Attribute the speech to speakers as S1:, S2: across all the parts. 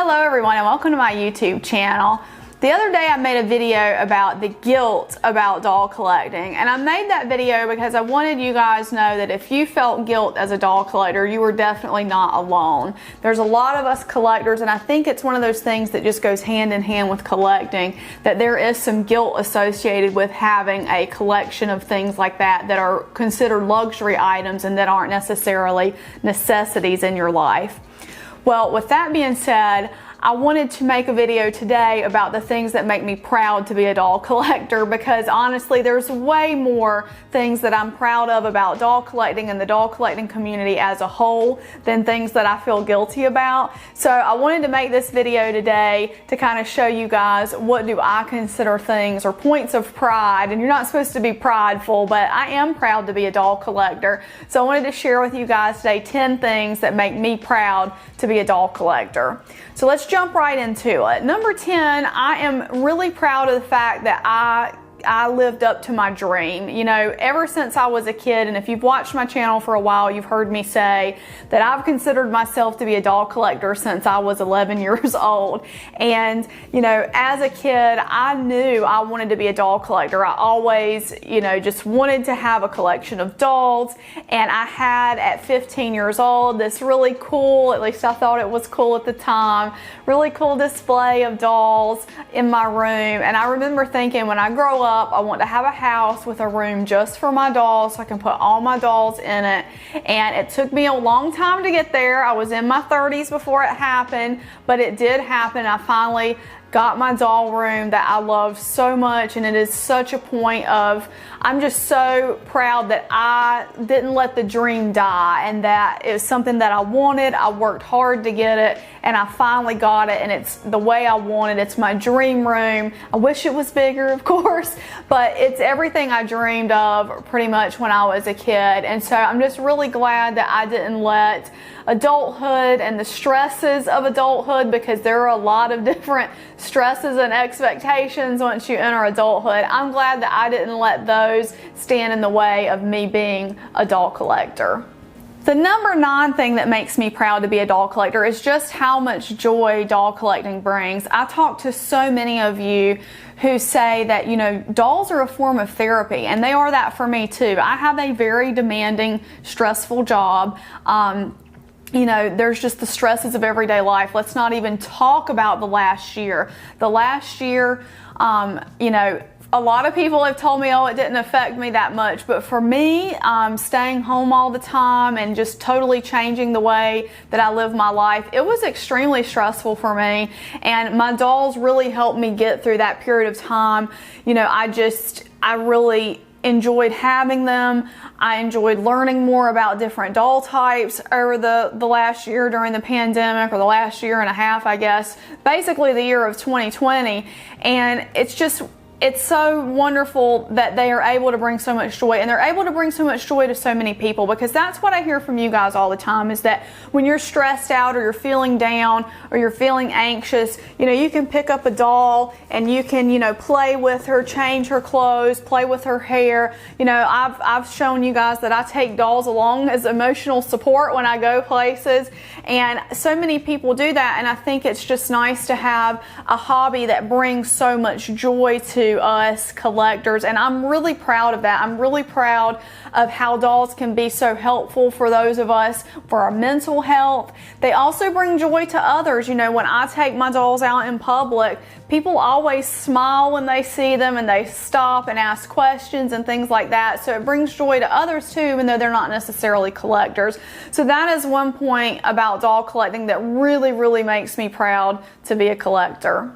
S1: Hello everyone and welcome to my YouTube channel. The other day I made a video about the guilt about doll collecting, and I made that video because I wanted you guys to know that if you felt guilt as a doll collector, you were definitely not alone. There's a lot of us collectors, and I think it's one of those things that just goes hand in hand with collecting, that there is some guilt associated with having a collection of things like that that are considered luxury items and that aren't necessarily necessities in your life. Well, with that being said, I wanted to make a video today about the things that make me proud to be a doll collector, because honestly there's way more things that I'm proud of about doll collecting and the doll collecting community as a whole than things that I feel guilty about. So I wanted to make this video today to kind of show you guys what do I consider things or points of pride, and you're not supposed to be prideful, but I am proud to be a doll collector. So I wanted to share with you guys today 10 things that make me proud to be a doll collector. So let's jump right into it. Number 10, I am really proud of the fact that I lived up to my dream. You know, ever since I was a kid, and if you've watched my channel for a while, you've heard me say that I've considered myself to be a doll collector since I was 11 years old. And, you know, as a kid, I knew I wanted to be a doll collector. I always, you know, just wanted to have a collection of dolls. And I had, at 15 years old, this really cool, at least I thought it was cool at the time, really cool display of dolls in my room. And I remember thinking, when I grow up, I want to have a house with a room just for my dolls so I can put all my dolls in it. And it took me a long time to get there. I was in my 30s before it happened, but it did happen. I finally got my doll room that I love so much, and it is such a point of, I'm just so proud that I didn't let the dream die, and that it was something that I wanted. I worked hard to get it, and I finally got it, and it's the way I wanted. It's my dream room. I wish it was bigger, of course, but it's everything I dreamed of pretty much when I was a kid. And so I'm just really glad that I didn't let adulthood and the stresses of adulthood, because there are a lot of different stresses and expectations once you enter adulthood. I'm glad that I didn't let those stand in the way of me being a doll collector. The number 9 thing that makes me proud to be a doll collector is just how much joy doll collecting brings. I talk to so many of you who say that, you know, dolls are a form of therapy, and they are that for me too. I have a very demanding, stressful job. You know, there's just the stresses of everyday life. Let's not even talk about the last year. The last year, you know, a lot of people have told me, oh, it didn't affect me that much. But for me, staying home all the time and just totally changing the way that I live my life, it was extremely stressful for me. And my dolls really helped me get through that period of time. You know, I really enjoyed having them. I enjoyed learning more about different doll types over the last year during the pandemic, or the last year and a half, I guess, basically the year of 2020. And it's so wonderful that they are able to bring so much joy, and they're able to bring so much joy to so many people, because that's what I hear from you guys all the time, is that when you're stressed out, or you're feeling down, or you're feeling anxious, you know, you can pick up a doll and you can, you know, play with her, change her clothes, play with her hair. You know, I've shown you guys that I take dolls along as emotional support when I go places, and so many people do that, and I think it's just nice to have a hobby that brings so much joy to us collectors, and I'm really proud of that. I'm really proud of how dolls can be so helpful for those of us for our mental health. They also bring joy to others. You know, when I take my dolls out in public, people always smile when they see them, and they stop and ask questions and things like that. So it brings joy to others too, even though they're not necessarily collectors. So that is one point about doll collecting that really, really makes me proud to be a collector.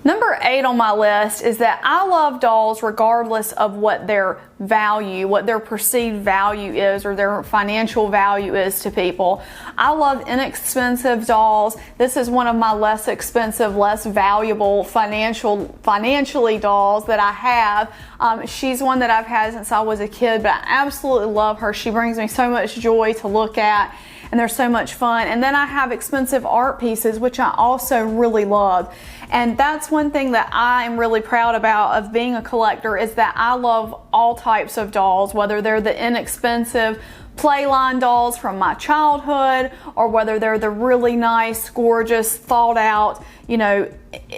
S1: Number 8 on my list is that I love dolls regardless of what their value, what their perceived value is, or their financial value is to people. I love inexpensive dolls. This is one of my less expensive, less valuable financially dolls that I have. She's one that I've had since I was a kid, but I absolutely love her. She brings me so much joy to look at. and they're so much fun. And then I have expensive art pieces, which I also really love. And that's one thing that I'm really proud about of being a collector, is that I love all types of dolls, whether they're the inexpensive playline dolls from my childhood, or whether they're the really nice, gorgeous, thought out, you know,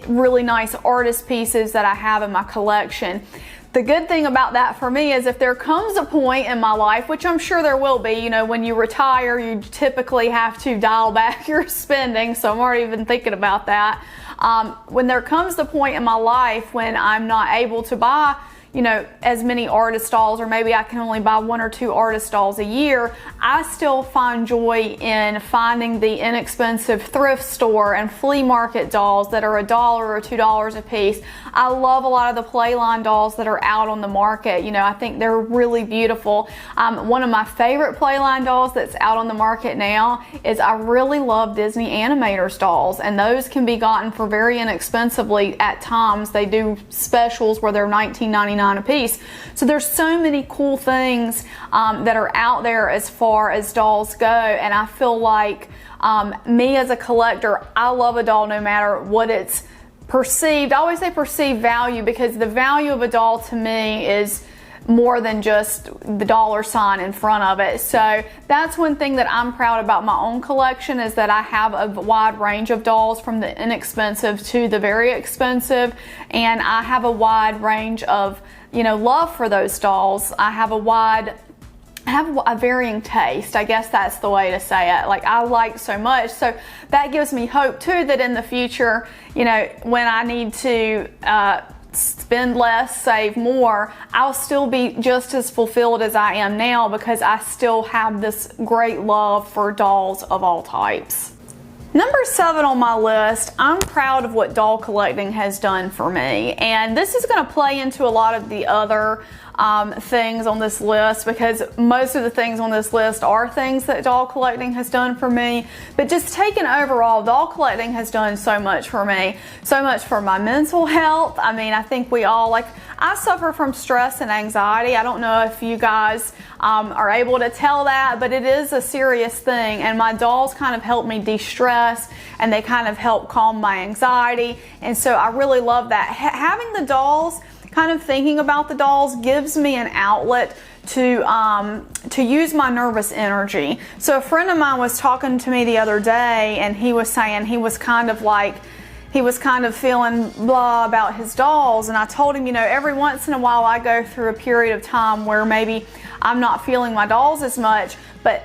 S1: really nice artist pieces that I have in my collection. The good thing about that for me is if there comes a point in my life, which I'm sure there will be, you know, when you retire, you typically have to dial back your spending, so I'm already even thinking about that. When there comes the point in my life when I'm not able to buy, you know, as many artist dolls, or maybe I can only buy 1 or 2 artist dolls a year, I still find joy in finding the inexpensive thrift store and flea market dolls that are $1 or $2 a piece. I love a lot of the playline dolls that are out on the market. You know, I think they're really beautiful. One of my favorite playline dolls that's out on the market now is, I really love Disney Animators dolls, and those can be gotten for very inexpensively at times. They do specials where they're $19.99 a piece. So there's so many cool things that are out there as far as dolls go, and I feel like me as a collector, I love a doll no matter what it's perceived. I always say perceived value, because the value of a doll to me is more than just the dollar sign in front of it. So that's one thing that I'm proud about my own collection, is that I have a wide range of dolls, from the inexpensive to the very expensive, and I have a wide range of, you know, love for those dolls. I have a varying taste. I guess that's the way to say it. Like, I like so much. So that gives me hope too, that in the future, you know, when I need to spend less, save more, I'll still be just as fulfilled as I am now, because I still have this great love for dolls of all types. Number 7 on my list, I'm proud of what doll collecting has done for me. And this is going to play into a lot of the other things on this list, because most of the things on this list are things that doll collecting has done for me. But just taken overall, doll collecting has done so much for me. So much for my mental health. I mean, I think we all, like, I suffer from stress and anxiety. I don't know if you guys are able to tell that, but it is a serious thing, and my dolls kind of help me de-stress, and they kind of help calm my anxiety, and so I really love that. Having the dolls, kind of thinking about the dolls, gives me an outlet to use my nervous energy. So a friend of mine was talking to me the other day, and he was saying he was kind of feeling blah about his dolls, and I told him, you know, every once in a while I go through a period of time where maybe I'm not feeling my dolls as much, but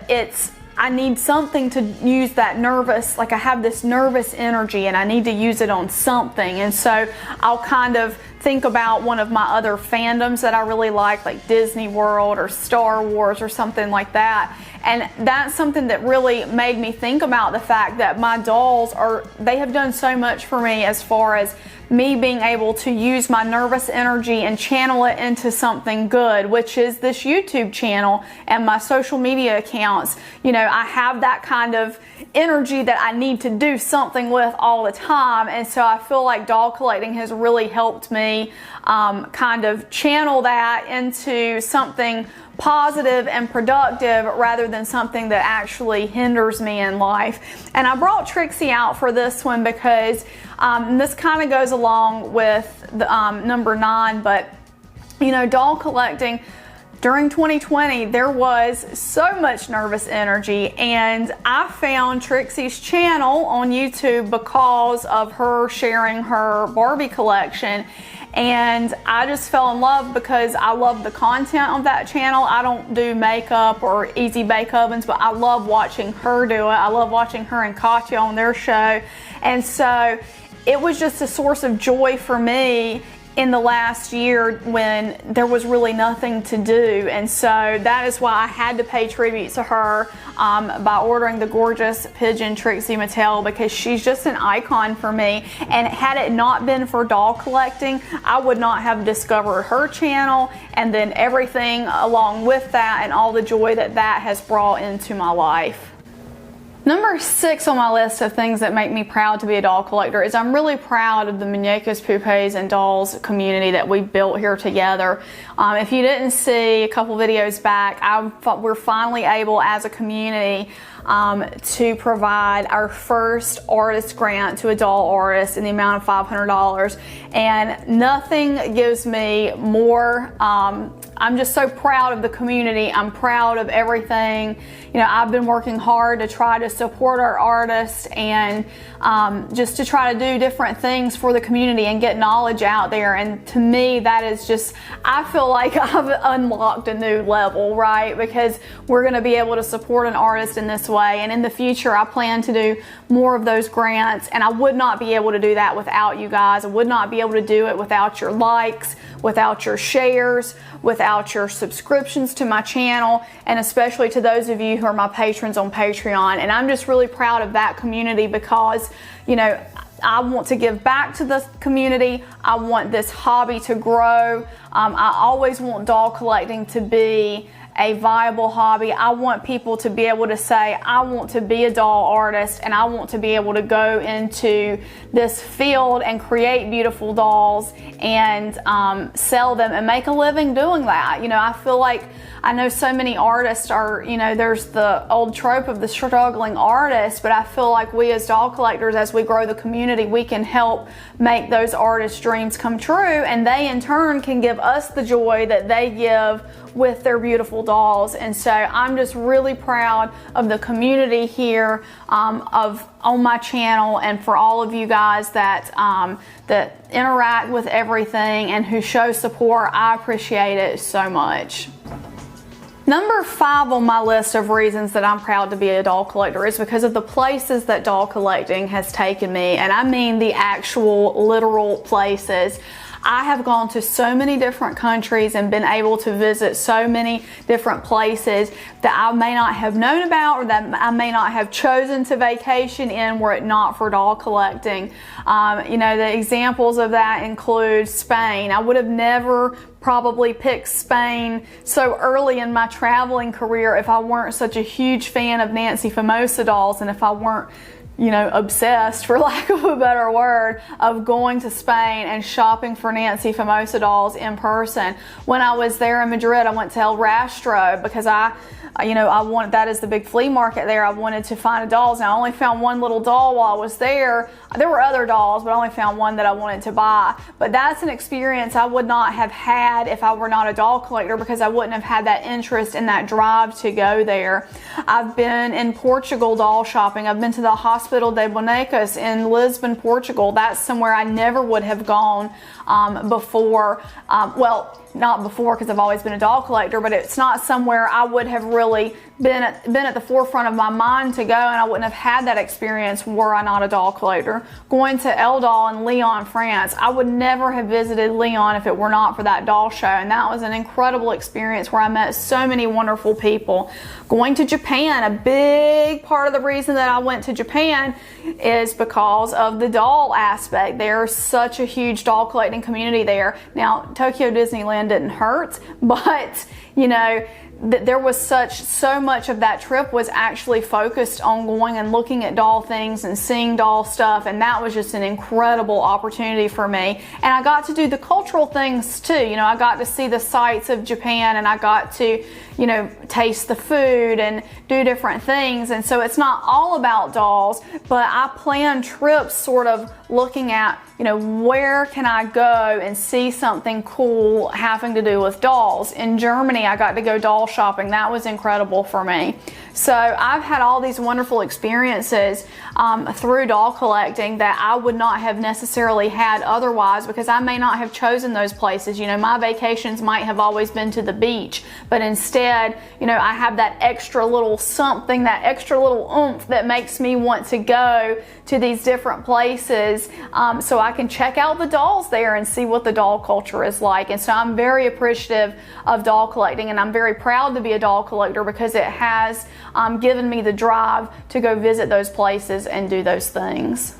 S1: I need something to use that nervous, like I have this nervous energy and I need to use it on something. And so I'll kind of think about one of my other fandoms that I really like Disney World or Star Wars or something like that. And that's something that really made me think about the fact that my dolls they have done so much for me as far as me being able to use my nervous energy and channel it into something good, which is this YouTube channel and my social media accounts. You know, I have that kind of energy that I need to do something with all the time, and so I feel like doll collecting has really helped me kind of channel that into something positive and productive rather than something that actually hinders me in life. And I brought Trixie out for this one because this kind of goes along with the, number 9, but you know, doll collecting during 2020, there was so much nervous energy, and I found Trixie's channel on YouTube because of her sharing her Barbie collection. And I just fell in love because I love the content of that channel. I don't do makeup or easy bake ovens, but I love watching her do it. I love watching her and Katya on their show. And so it was just a source of joy for me in the last year when there was really nothing to do. And so that is why I had to pay tribute to her by ordering the gorgeous pigeon Trixie Mattel, because she's just an icon for me. And had it not been for doll collecting, I would not have discovered her channel and then everything along with that and all the joy that that has brought into my life. Number 6 on my list of things that make me proud to be a doll collector is I'm really proud of the Muñecas, Poupées, and Dolls community that we built here together. If you didn't see a couple videos back, we're finally able as a community to provide our first artist grant to a doll artist in the amount of $500. And nothing gives me more, I'm just so proud of the community. I'm proud of everything. You know, I've been working hard to try to support our artists and just to try to do different things for the community and get knowledge out there. And to me, that is just, I feel like I've unlocked a new level, right? Because we're going to be able to support an artist in this way. And in the future, I plan to do more of those grants. And I would not be able to do that without you guys. I would not be able to do it without your likes, without your shares, without your subscriptions to my channel, and especially to those of you who are my patrons on Patreon. And I'm just really proud of that community because, you know, I want to give back to the community. I want this hobby to grow. I always want doll collecting to be a viable hobby. I want people to be able to say, I want to be a doll artist and I want to be able to go into this field and create beautiful dolls and sell them and make a living doing that. You know, I feel like I know so many artists are, you know, there's the old trope of the struggling artist, but I feel like we as doll collectors, as we grow the community, we can help make those artists' dreams come true, and they in turn can give us the joy that they give with their beautiful dolls. And so I'm just really proud of the community here on my channel, and for all of you guys that that interact with everything and who show support. I appreciate it so much. Number 5 on my list of reasons that I'm proud to be a doll collector is because of the places that doll collecting has taken me, and I mean the actual literal places. I have gone to so many different countries and been able to visit so many different places that I may not have known about, or that I may not have chosen to vacation in were it not for doll collecting. You know, the examples of that include Spain. I would have never probably picked Spain so early in my traveling career if I weren't such a huge fan of Nancy Famosa dolls, and if I weren't, you know, obsessed, for lack of a better word, of going to Spain and shopping for Nancy Famosa dolls in person. When I was there in Madrid, I went to El Rastro because that is the big flea market there. I wanted to find dolls, and I only found one little doll while I was there. There were other dolls, but I only found one that I wanted to buy. But that's an experience I would not have had if I were not a doll collector, because I wouldn't have had that interest and that drive to go there. I've been in Portugal doll shopping. I've been to the Hospital de Muñecas in Lisbon, Portugal. That's somewhere I never would have gone before. Well, not before, because I've always been a doll collector, but it's not somewhere I would have really been at the forefront of my mind to go, and I wouldn't have had that experience were I not a doll collector. Going to El Doll in Lyon, France, I would never have visited Lyon if it were not for that doll show, and that was an incredible experience where I met so many wonderful people. Going to Japan, a big part of the reason that I went to Japan is because of the doll aspect. There's such a huge doll collecting community there. Now, Tokyo Disneyland didn't hurt, but you know, there was so much of that trip was actually focused on going and looking at doll things and seeing doll stuff, and that was just an incredible opportunity for me. And I got to do the cultural things too. You know, I got to see the sights of Japan, and I got to, you know, taste the food and do different things. And so it's not all about dolls, but I plan trips sort of looking at, you know, where can I go and see something cool having to do with dolls. In Germany, I got to go doll shopping. That was incredible for me. So I've had all these wonderful experiences through doll collecting that I would not have necessarily had otherwise, because I may not have chosen those places. You know, my vacations might have always been to the beach, but instead, you know, I have that extra little something, that extra little oomph that makes me want to go to these different places so I can check out the dolls there and see what the doll culture is like. And so I'm very appreciative of doll collecting, and I'm very proud to be a doll collector because it has given me the drive to go visit those places and do those things.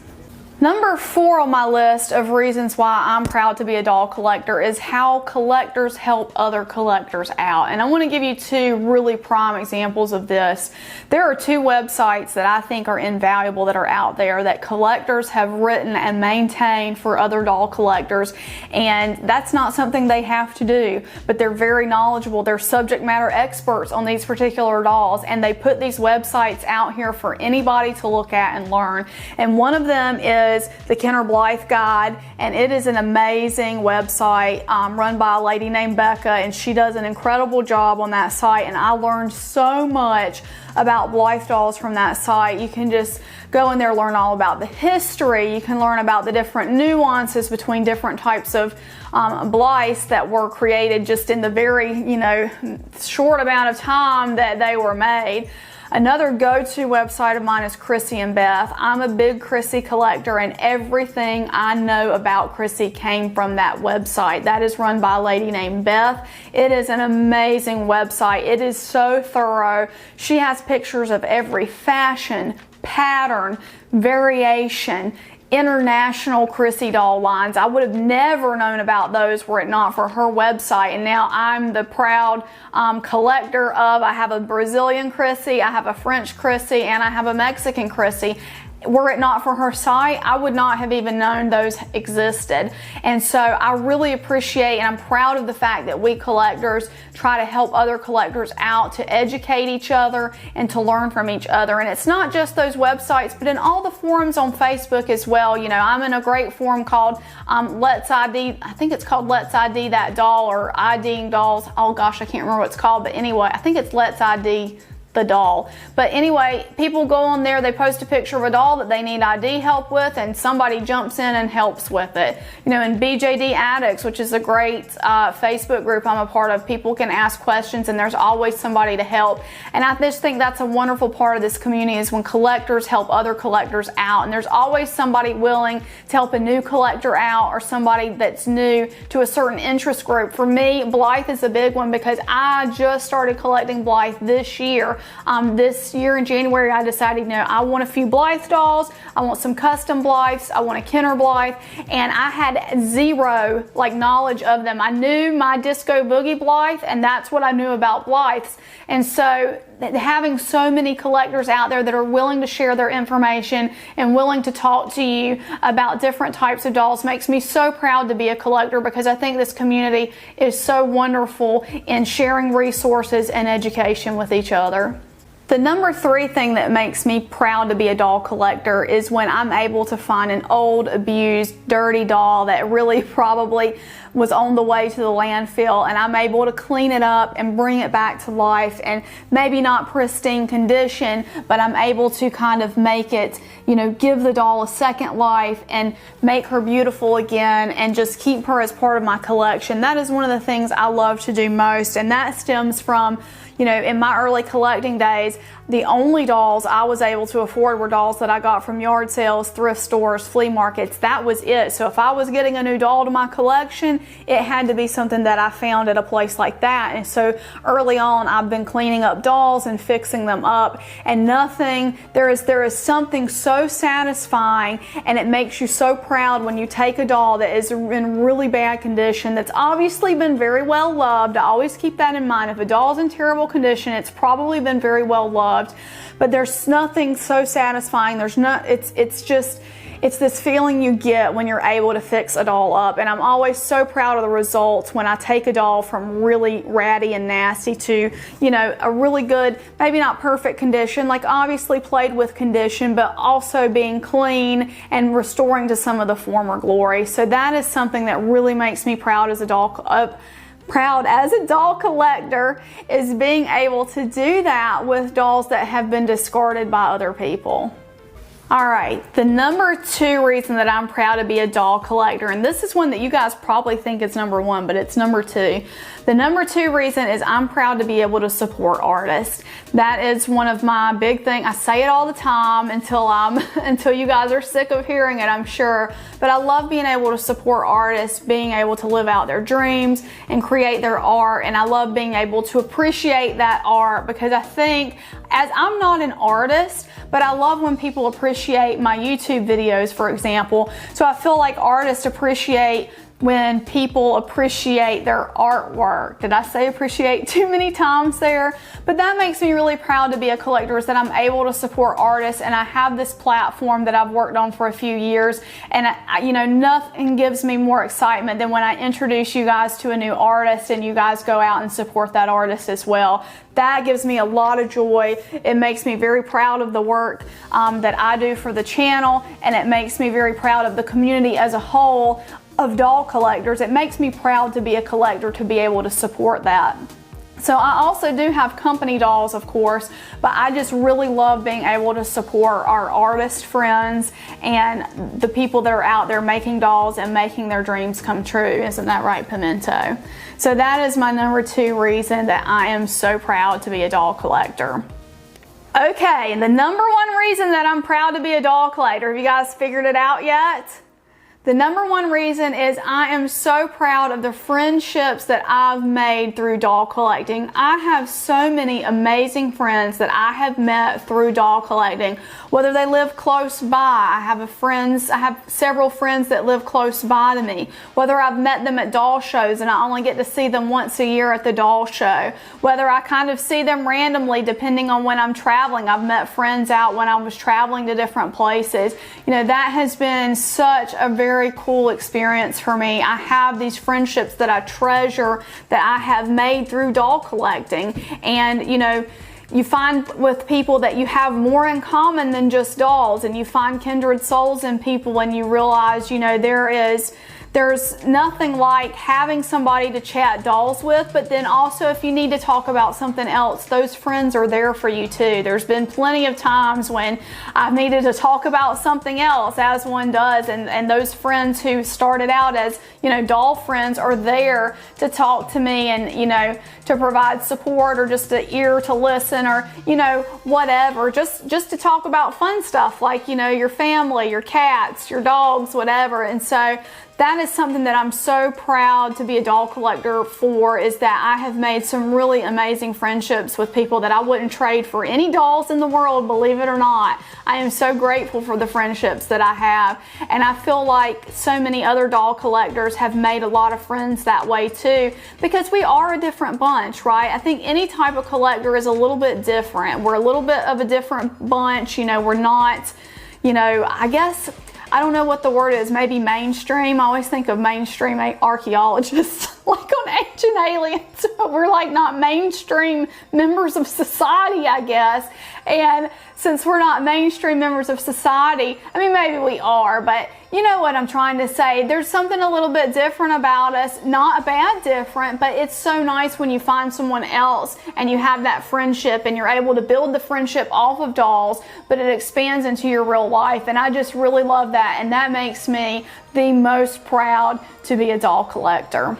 S1: Number 4 on my list of reasons why I'm proud to be a doll collector is how collectors help other collectors out. And I want to give you 2 really prime examples of this. There are 2 websites that I think are invaluable that are out there that collectors have written and maintained for other doll collectors. And that's not something they have to do, but they're very knowledgeable. They're subject matter experts on these particular dolls, and they put these websites out here for anybody to look at and learn. And one of them is the Kenner Blythe Guide, and it is an amazing website run by a lady named Becca, and she does an incredible job on that site, and I learned so much about Blythe dolls from that site. You can just go in there, learn all about the history. You can learn about the different nuances between different types of Blythes that were created just in the very, short amount of time that they were made. Another go-to website of mine is Chrissy and Beth. I'm a big Chrissy collector, and everything I know about Chrissy came from that website. That is run by a lady named Beth. It is an amazing website. It is so thorough. She has pictures of every fashion, pattern, variation, international Chrissy doll lines. I would have never known about those were it not for her website, and now I'm the proud collector of, I have a Brazilian Chrissy, I have a French Chrissy, and I have a Mexican Chrissy. Were it not for her site, I would not have even known those existed. And so I really appreciate and I'm proud of the fact that we collectors try to help other collectors out, to educate each other and to learn from each other. And it's not just those websites, but in all the forums on Facebook as well. I'm in a great forum called Let's ID, I think it's called Let's ID That Doll, or IDing Dolls. Oh gosh, I can't remember what it's called, but anyway, I think it's Let's ID the Doll. But anyway, people go on there, they post a picture of a doll that they need ID help with, and somebody jumps in and helps with it. In BJD Addicts, which is a great Facebook group I'm a part of, people can ask questions and there's always somebody to help. And I just think that's a wonderful part of this community, is when collectors help other collectors out, and there's always somebody willing to help a new collector out or somebody that's new to a certain interest group. For me, Blythe is a big one because I just started collecting Blythe this year. This year in January, I decided, I want a few Blythe dolls, I want some custom Blythes, I want a Kenner Blythe, and I had zero knowledge of them. I knew my Disco Boogie Blythe, and that's what I knew about Blythes. And so having so many collectors out there that are willing to share their information and willing to talk to you about different types of dolls makes me so proud to be a collector, because I think this community is so wonderful in sharing resources and education with each other. The number 3 thing that makes me proud to be a doll collector is when I'm able to find an old, abused, dirty doll that really probably was on the way to the landfill, and I'm able to clean it up and bring it back to life, and maybe not pristine condition, but I'm able to kind of make it, give the doll a second life and make her beautiful again and just keep her as part of my collection. That is one of the things I love to do most, and that stems from, in my early collecting days, the only dolls I was able to afford were dolls that I got from yard sales, thrift stores, flea markets. That was it. So if I was getting a new doll to my collection, it had to be something that I found at a place like that. And so early on, I've been cleaning up dolls and fixing them up, and there is something so satisfying, and it makes you so proud when you take a doll that is in really bad condition, that's obviously been very well loved. I always keep that in mind. If a doll's in terrible condition, it's probably been very well loved. But there's nothing so satisfying. It's this feeling you get when you're able to fix a doll up. And I'm always so proud of the results when I take a doll from really ratty and nasty to, a really good, maybe not perfect condition, obviously played with condition, but also being clean and restoring to some of the former glory. So that is something that really makes me proud as a doll collector, is being able to do that with dolls that have been discarded by other people. Alright, the number 2 reason that I'm proud to be a doll collector, and this is one that you guys probably think is number 1, but it's number 2. The number 2 reason is I'm proud to be able to support artists. That is one of my big things. I say it all the time until you guys are sick of hearing it, I'm sure. But I love being able to support artists, being able to live out their dreams and create their art, and I love being able to appreciate that art, because I think as I'm not an artist, but I love when people appreciate my YouTube videos, for example. So I feel like artists appreciate when people appreciate their artwork. Did I say appreciate too many times there? But that makes me really proud to be a collector, is that I'm able to support artists, and I have this platform that I've worked on for a few years, and you know, nothing gives me more excitement than when I introduce you guys to a new artist and you guys go out and support that artist as well. That gives me a lot of joy. It makes me very proud of the work that I do for the channel, and it makes me very proud of the community as a whole of doll collectors. It makes me proud to be a collector, to be able to support that. So I also do have company dolls, of course, but I just really love being able to support our artist friends and the people that are out there making dolls and making their dreams come true. Isn't that right, Pimento? So that is my number 2 reason that I am so proud to be a doll collector. Okay, and the number 1 reason that I'm proud to be a doll collector, have you guys figured it out yet? The number 1 reason is I am so proud of the friendships that I've made through doll collecting. I have so many amazing friends that I have met through doll collecting, whether they live close by. I have several friends that live close by to me, whether I've met them at doll shows and I only get to see them once a year at the doll show, whether I kind of see them randomly depending on when I'm traveling. I've met friends out when I was traveling to different places. You know, that has been such a very cool experience for me. I have these friendships that I treasure that I have made through doll collecting, and you know, you find with people that you have more in common than just dolls, and you find kindred souls in people, and you realize, you know, there's nothing like having somebody to chat dolls with, but then also if you need to talk about something else, those friends are there for you too. There's been plenty of times when I've needed to talk about something else, as one does, and those friends who started out as, you know, doll friends are there to talk to me and, you know, to provide support, or just an ear to listen, or, you know, whatever, just to talk about fun stuff like, you know, your family, your cats, your dogs, whatever. And so that is something that I'm so proud to be a doll collector for, is that I have made some really amazing friendships with people that I wouldn't trade for any dolls in the world, believe it or not. I am so grateful for the friendships that I have, and I feel like so many other doll collectors have made a lot of friends that way too, because we are a different bunch, right? I think any type of collector is a little bit different. We're a little bit of a different bunch, you know, we're not, you know, I guess, I don't know what the word is, maybe mainstream. I always think of mainstream archaeologists, like on Ancient Aliens. We're like not mainstream members of society, I guess. And since we're not mainstream members of society, I mean, maybe we are, but you know what I'm trying to say. There's something a little bit different about us, not a bad different, but it's so nice when you find someone else and you have that friendship and you're able to build the friendship off of dolls, but it expands into your real life. And I just really love that, and that makes me the most proud to be a doll collector.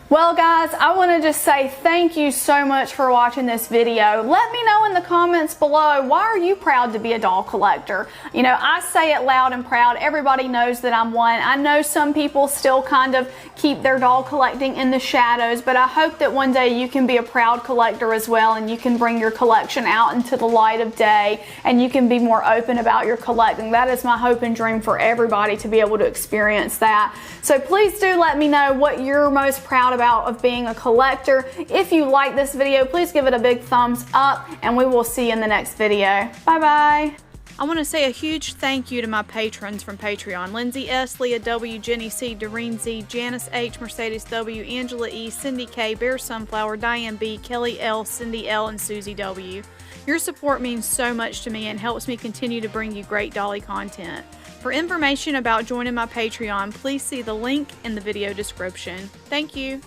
S1: Well guys, I want to just say thank you so much for watching this video. Let me know in the comments below, why are you proud to be a doll collector? You know, I say it loud and proud. Everybody knows that I'm one. I know some people still kind of keep their doll collecting in the shadows, but I hope that one day you can be a proud collector as well, and you can bring your collection out into the light of day, and you can be more open about your collecting. That is my hope and dream for everybody, to be able to experience that. So please do let me know what you're most proud of being a collector. If you like this video, please give it a big thumbs up, and we will see you in the next video. Bye bye. I want to say a huge thank you to my patrons from Patreon: Lindsay S, Leah W, Jenny C, Doreen Z, Janice H, Mercedes W, Angela E, Cindy K, Bear Sunflower, Diane B, Kelly L, Cindy L, and Susie W. Your support means so much to me and helps me continue to bring you great dolly content. For information about joining my Patreon, please see the link in the video description. Thank you.